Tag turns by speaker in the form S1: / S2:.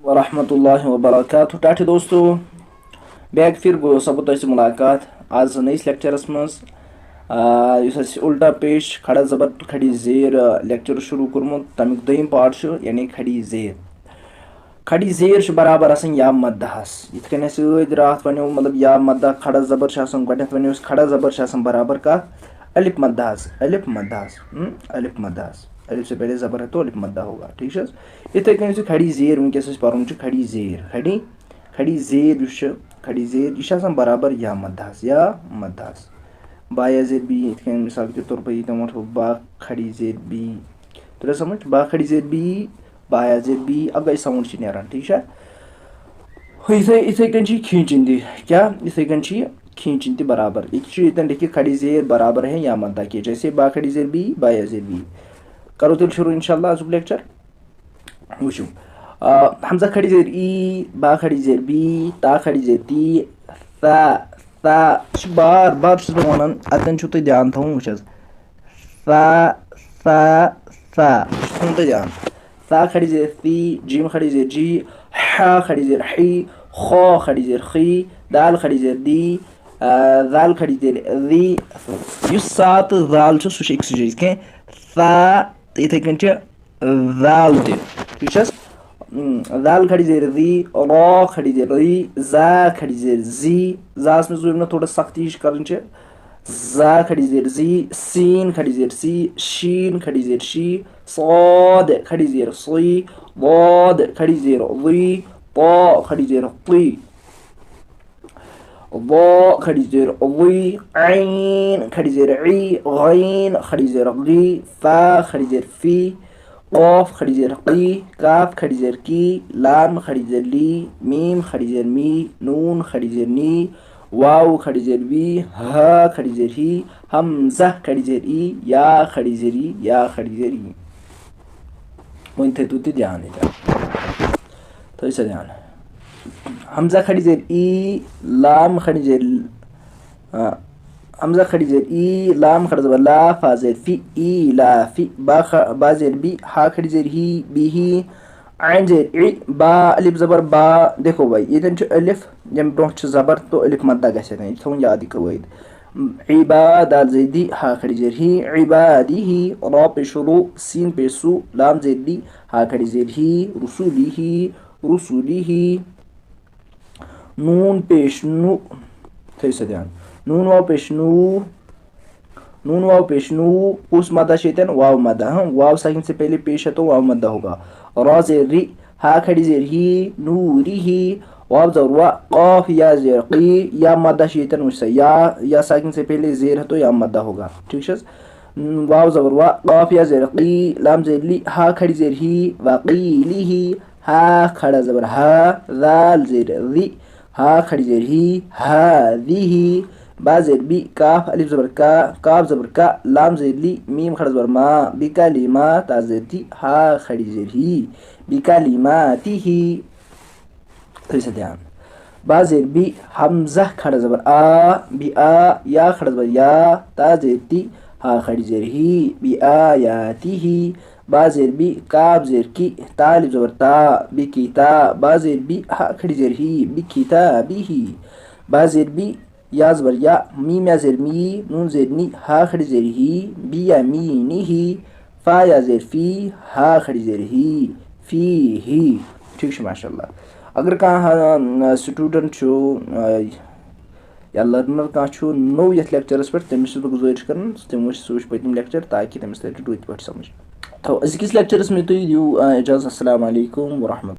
S1: वरहमतुल्लाहि वबरकातुहू। टाटे दोस्तों, बैक फिर गो सबूत मुलाकात आज नईस लेक्चरस मज उल्टा पेश खड़ा जबर खड़ी जेर लेक्चर शुरू कर्मुत तमिक दोयम पार्ट यानी खड़ी जेर। खड़ी जेर बराबर आसान या मद्दहस इत कन रात वनो मतलब या मद्दा खड़ा जबर गोडनेथ वनो खड़ा जबर बराबर का अलिफ मद्दहस अलिफ मद्दहस अलिफ से पहले जबर है तो अलिफ मद्दा होगा। ठीक है, इथे कन खड़ी जेर वनकस पढ़न खड़ी जेर खड़ी जेर खड़ी जेर यह बराबर या मद्दहस बा या जेर बी इत मिसाल के तौर पर ये बा खड़ी जेर बी तो समझ बा खड़ी जेर बी बा या जेर बी अब गई साउंड नारान। ठीक है, इथे कन खींचन क्या इथे कन खींचन बराबर ये लिखित खड़ी जेर बराबर है या मद्दा के, जैसे बा खड़ी जेर बी बा या जेर बी। करो तेल शुरू इंशाल्लाह आजुक लेक्चर वुचु हमजा खड़ी जेर ई बा खड़ी जेर बी ता खड़ी जेर ती ता बार बार वन अतन तुम ध्यान थवन वुचस ध्यान ता खड़ी जेर ती जीम खड़ी जेर जी हा खड़ी जेर ही खो खड़ी जेर खी दाल खड़ी जेर दी दाल खड़ी जेर दी युस सात दाल सह के ता इथे कन दाल ठीक है। दाल खड़ी जेर दी रो खड़ी जेर री जा खड़ी जेर जी जास में जो थोड़ा सख्ती कर जा खड़ी जेर जी सीन खड़ी जेर सी शीन खड़ी जेर शी सौद खड़ी जेर सी बोद खड़ी जेर वी पो खड़ी जेर पी वो खड़ी जेर वी ऐन खड़ी जेर ई गैन खड़ी जेर गी फा खड़ी जेर फी कॉफ खड़ी जेर की काफ खड़ी जेर की लाम खड़ी जेर ली मीम खड़ी जेर मी नून खड़ी जेर नी वाव खड़ी जेर वी हा खड़ी जेर ही हमजा खड़ी जेर ई या खड़ी जेर ई या खड़ी जेर ई थे तू ध्यान तो इसे ध्यान हमजा खड़ी जेर ई लाम खड़ी जेर हमजा खड़ी जेर ई लाम खड़ा जबर ला फा जेर फी ई ला फी बा जेर बी हा खड़ी जेर ही बी ही आइन जेर ई बा अलिफ जबर बा। देखो भाई ये अलिफ जब ब्रोह जबर तो अलिफ मद्दा गए थो याद कवैद इबाद दाल जेदी हा खड़ी जेर ही इबादी ही रा पे शुरू सीन पे सु लाम जेर दी हा खड़ी जेर ही रुसूली ही नून पेश नु थे से ध्यान नून वाव पेश नू उस मद्दा शेतन वाव मद्दा वाव साकिन से पहले पेश है तो वाव मद्दा होगा। रा जेर री हा खड़ी जेर ही नूरी ही वाव जबर वा कॉफ या जेर की या मद्दा शेतन उससे या साकिन से पहले जेर है तो या मद्दा होगा। ठीक है, वाव जबर वा कॉफ या जेर की लाम जेर ली हा खड़ी जेर ही वकीली ही हा खड़ा जबर हा दाल जेर री हा खड़ी जेर ही हा दी ही बा जेर बी काफ अलिफ जबर का काफ जबर का लाम जेर ली मीम खड़ा जबर मा बिकालिमा ता जेर ती हा खड़ी जेर ही बिकालिमाती ही। तो इसे ध्यान बा जेर बी हमजा खड़ा जबर आ बी आ या खड़ा जबर या ता जेर ती हा खड़ी जेर ही बी आयाती ही बा जेर बी काफ जेर की ता अलिफ जबर ता बी की ता बा जेर बी हा खड़ी जेर ही बी किताबी ही बा जेर बी या जबर या मीम या जेर मी नून जेर नी हा खड़ी जेर ही बी या मी नी ही फा या जेर फी हा खड़ी जेर ही फी ही। ठीक है माशाल्लाह। अगर कह स्टूडेंट या लर्नर कह नो ये लेक्चरस पे तमिस गुजारिश कर तम वो पतम लेक्चर ताकि तमिस तरी रूत पे समझ। तो अजिकिस लेक्चरस में तुम दिव इजाज़त। अस्सलाम वालेकुम वरहमतुल्लाह।